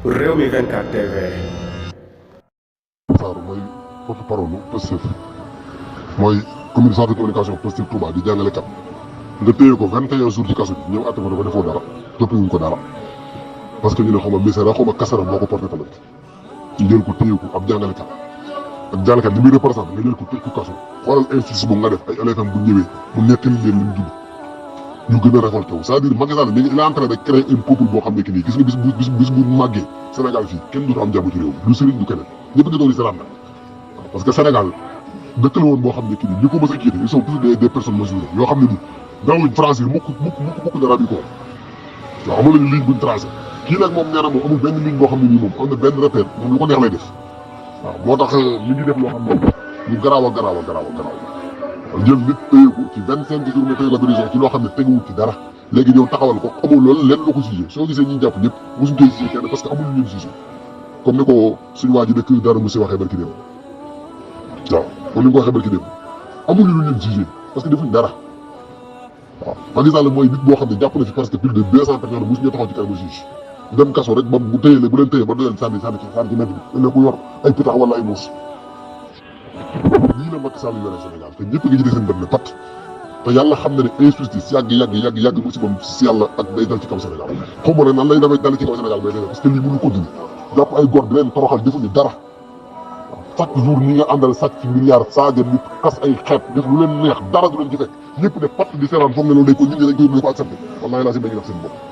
Rewmi 24 TV. Sarr mooy porte-parole Pastef mooy commission de communication Pastef Touba di jàngalekat nga téye ko 21 jours ci kaso bi ñëw àtte ko dafa defoo dara toppewuñ ko dara parce que ñu ne xaw ma misère xaw ma kasara moo ko porté tamit ñu jël ko téye ko ab jàngalekat ak jàngalekat li muy représenté nga jël ko tëj ko kaso xoolal injustice bu nga def ay élèves bu ñëwee mu nettali leen lu ñu gën a révolté wu c'est-à-dire Macky Sall il est en train de créer un peuple boo xam ne que nii gis nga bis bu màggee Sénégal fii kenn du am jàmm ci réew mi du sëriñ du keneen ñëpp nga doon di seetaan nag parce que Sénégal dëkk la woon boo xam ne que nii ñi ko mës a jiite ils sont tous des personnes mesurées yoo xam ne nii daawuñ franchir mukk dara bi ko waaw amul nañu ligne buñ tracé kii nag moom nee na moom amul benn ligne boo xam ne nii moom am na benn repère moom lu ko neex lay def waaw moo tax li ngi def loo xam ne ñu garaaw jël nit téye ko ci 25 jours nga téye ko prison ci loo xam ne teguwul ci dara léegi ñëw taxawal ko amul loolu lenn la ko jugé soo gisee ñi jàpp ñëpp mosuñ koy jugé kenn parce que amul ñu jugé comme ni ko suñu waa ji dëkk dara mu si waxee barki démb waaw comme ni nga ko waxee barki démb amul lu leen jugé parce que defuñ dara waaw Macky Sall mooy nit boo xam ne jàpp na fi parce que plus de 200 personnes mosuñu taxaw ci kanamu juge dem kaso rek ba bu téye bu leen téye ba du leen sànni ci net bi ëllëg ku yor ay pitax wala ay muus lii la Macky Sall yore Sénégal te ñëpp nga jëlee seen bët ne pat te yàlla xam na ne injustice yàgg musibam si yàlla ak day dal ci kaw Sénégal xaw ma ne nan lay demee dal ci kaw Sénégal mais parce que lii mënu ko dindi jàpp ay góor di leen toroxal defuñu dara chaque jour ñi nga àndal sàcc ci milliards saaga nit xas ay xeet def lu leen neex dara du leen ci fekk ñëpp ne pat di seetaan foog ne loolu day ko nit ñi dañ koy ko accepté wallahi laa si dañuy def seen bopp